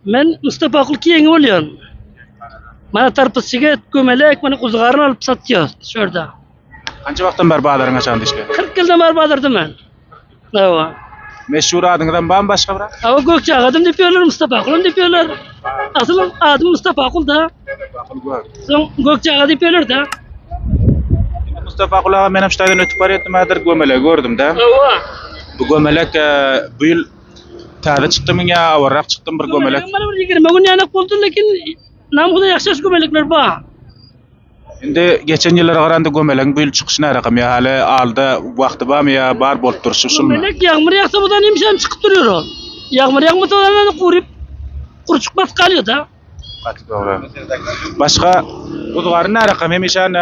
Men Mustafa Kulki yenge oluyorum. Bana tarpısçıga kömelek, bana kuzgarını alıp satıyor şurada. Qancha vaqtdan beri bağlarına çaldı işe? 40 yıldan beri badırdım ben. Ava. Meşhur adından var mı başka bir? Ava Gökçeada'm diyorlar, Mustafa Kul'um diyorlar. Asıl adım Mustafa Kul da. Son Gökçeada diyorlar da. Mustafa Kulağa men şutadan ötüp barıyordum, hadir gömelek gördüm da. Ava. Bu gömelek bu yıl taze çıktı mı ya, avarrak çıktı mı bir gömelek? Bana bir 20 gün yanak oldu, lakin namıda yaşaş gömelekler var. Şimdi geçen yıllara qaranda gömelek bu yıl çıkışına rakam ya, hali aldı vakti var mı ya, bar bolup duruşu şul mu? Gömelek yağmur yağsa buradan imşan çıkıp duruyor o. Yağmur yağmasa oradan kurup kurçuk bas kalıyor da. Qatı doğru. Başka Kudgarın ne rakam? Hemişan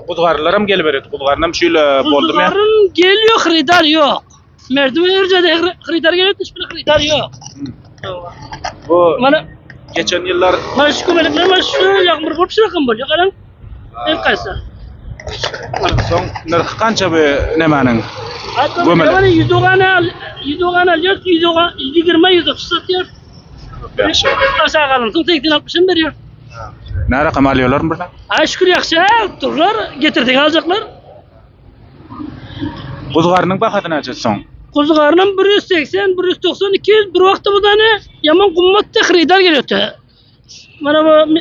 Kudgarlarım gelip veriyordu. Kudgarınam şöyle boldu mu ya? Kuzgarın geliyor, xaridar yok. Merdiven örcede xaridar geliyor, hiçbir xaridar yok. Bu Bana geçen yıllar şu gömelekler şu yağmur vurup şu rakam boluyor. Kalan en kaysa. son narxı qancha bu nemenin? Hatta Gömelek. bana 100 tane alıyor, 120 130 satıyor. Yaxşı. Aşağı kalan son 80-60'ını veriyor. Ne rakam alıyorlar mı burada? Ay şükür yaxşı, durlar, getirdik alacaklar. Kudgarının bakatı neçe son? Kuzugarının 180, 190, 200 bir vakti bu tane yaman kummatda xaridar geliyordu. Bana bu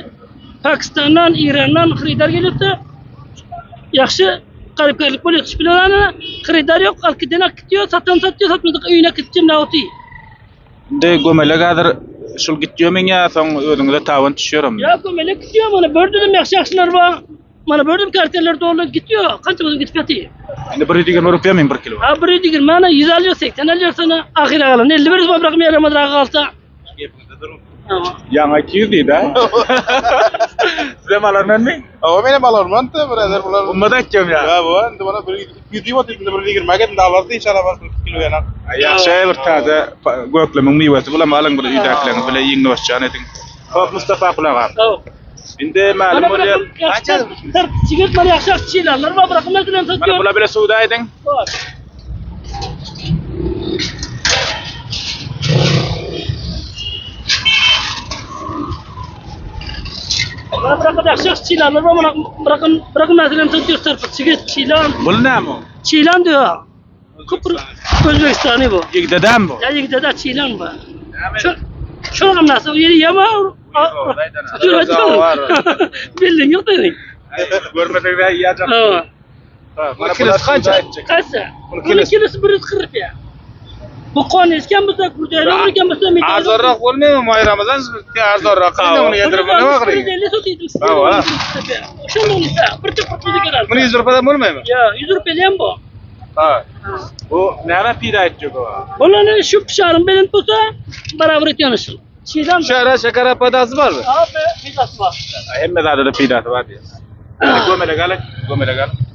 Pakistan'dan, İran'dan xaridar geliyordu. Yaxşı garip boluyor. Hiç bilen xaridar yok, alkiden akıtıyor, satıyor, satmadık öyle akıtacağım ne oti. De gömelek adır şul gittiyor men ya, son önüngde tavan düşüyorum. Ya gömelek gidiyor bana, bördüm yaxşılar var. Bana bördüm karteller dolu gidiyor. Kaç zaman gidip yatıyor. Şimdi 120 rupiya men 1 kilo. Ha bir digir bana 100 alıyor, 80 alıyor sana. Ahire kalan 50 verir bırakmaya yaramadı kalsa. Yang 200 değil ha. Size mallarından mı? Ama benim alarmant brother bunlar. Ummada açacağım ya. Ya bu anda bana bir yüzüğü var tekinde bir digir maket de alardı inşallah var kilo yana. Yaxşı bir taze göklemin meyvesi bulam alın bir idaklarını böyle yiyin hoşçan edin. Hop Mustafa Kulağa. Tamam. Şimdi malum Bana oluyor. bırakın, sigara bana yakşak çiğlerler var bırakın ne dilen Bana satıyor. bula böyle suda edin. Var. Bana bırakın yakşak çiğlerler var bırakın ne dilen satıyor sarpıt sigara çiğlan. Bul ne mu? Çiğlan diyor. Kıpır Özbekistan'ı bu. Yigdeden bu. Ya yigde de çiğlan bu. Şu rakam nasıl yeri yama. Bildin yok dedin. Görmedin ve yiyeceğim. Evet. Bana kilosu kaça? Kaçsa? Bunun kilosu 140 rupiya. Bu konu isken bu da kurcayla vururken bu da midye. Azorrak olmuyor mu May Ramazan? Azorrak kaldı bunu yedirip ne bakırı? 150 satıydım size. Ha. Şunu onu ise pırtı girer. Bunu 100 rupiyadan olmuyor mu? Ya 100 rupiya bu. Ha. Bu nere pida edecek o? Onların şu pişarın benim tuta beraber etiyorsun. Çiğdem. Şara şekara padası var mı? Abi midası var. Hem de daha da pida var diye. Gömele gale.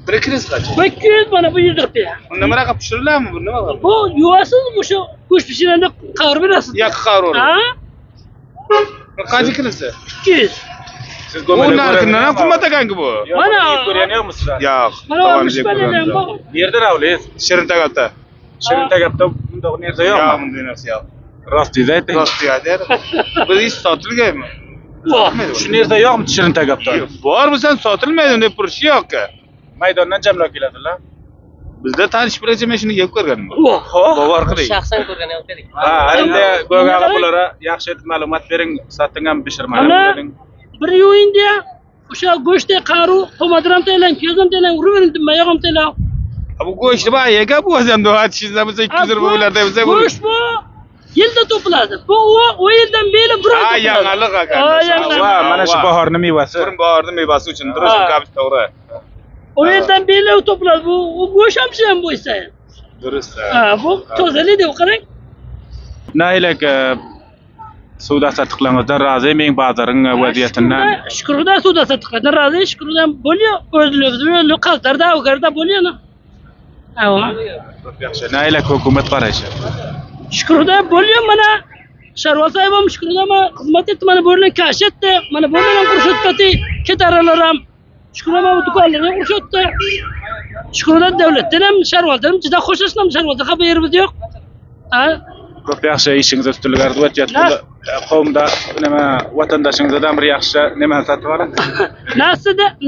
Bir kriz kaç? Bu 200 bana bu 100 rupiya. Bu numara kapışırlar mı bu ne var? Bu yuvasız bu şu kuş pişirende kavur biraz. Ya kavur. Ha? Kaç kriz? 200. Siz Onun arkasından kumata kanka bu. Bana- Görüyor musun? Ya. Bana varmış böyle bu. Nerede ravlıyız? Şirin tagalta. Şirin tagapta bunda nerede yok Ya mu? bunu nasıl ya? Rast diyecek. Rastı ya der. Bu hiç satılmıyor mu? Vah. Şu nerede yok mu Şirin tagapta? Var mı sen satılmıyor ne bir şey yok ki. Maydandan cemlak geladilar. Bizde tanış bir şimdi gelip görgenim. Vah. Bu var kırı. Şahsen görgen yok dedik. Ha, endi göga kapılara yaxshi ma'lumot bering, sattingam pishirmagan Ana dedim. bir yoyun diye o'sha go'shtda qaru tomadram taylan, piyazam taylan, urverim mayog'im taylan. Bu go'shtni ba yega bu sen de hat şizamız 200 rupiyalarda bize bu. Go'sht bu yilda to'pladi. Bu o yildan beri bir oy Ha to'pladi. yangalık aka. Ha, yangalık. Va, mana shu bahorning mevasi. Turun bağırdı meyvası için duruşun Ha. kapısı doğru. O yildan beri o to'pladi. Bu go'sht ham shu ham bu ise. Durust. Ha, bu tozali deb qarang. Nailek suvda satiqlarыңizdan rozi men bazaring vaziyatidan. Shukurda suvda satiqlardan rozi, shukurdan bo'lıyor. O'zligi qaltarda, o'garda bo'lıyor. Ha. Yaxshi. Nailek hukumat qarashi. Shukurda bo'lıyor mana. Sharval sahibim shukurda ma xizmat etdi, mana bo'rni kash etdi. Mana bo'rni qurish etdi. Ketaralaram. Shukurda ma do'konlarni qurish etdi. Shukurda davlatdan ham Sharvaldan juda xo'shlashnam. Sharvalda xabarimiz yo'q. Ha? Köp ýaşy işiňize üstünlik arzup etýät. Bu kowmda näme watandaşyňyza da bir ýaşy näme satyp alan?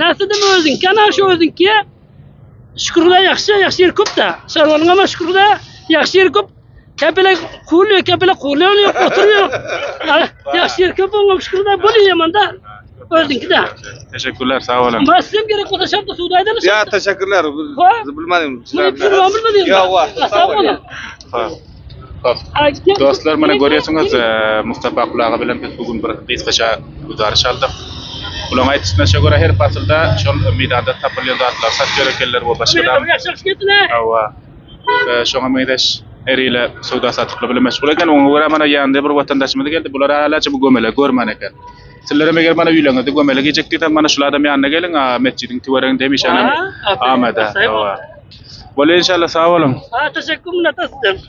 Näsede özüň kana şu özüňki şükürler ýaxşy ýer köp da. Şerwanyňa şükürler ýaxşy ýer köp. Kepele kulýar, oturýar. Ýaxşy ýer köp bolmam şükürler bolýar ýamanda. Özüňki de. Teşekkürler, sağ olun. Masum gerek bolsa şartda suwda Ya teşekkürler. Bilmedim. Bilmedim. Ya va. Sağ olun. Dostlar, mana görýärsiňiz, Mustafa Kulaga bilen biz bugün bir gysgaça guzarış aldyk. Ulan aýtysynça görä her fasylda şol meýdanda tapylýan zatlar, satýarekeller we başgalar. Awa. Şoňa meýdeş eriyle sowda satykly bilen meşgul eken, oňa görä mana ýandy bir watandaşymyz geldi. Bular alaça bu gömele görmän eken. Sizlere meger mana ýüleňizde gömele gejekdi, mana şulardan ýanyna geliň, mescidiň tiwereňinde demişanam. Amada. Awa. Bole inşallah sağ olun. Teşekkür ederim.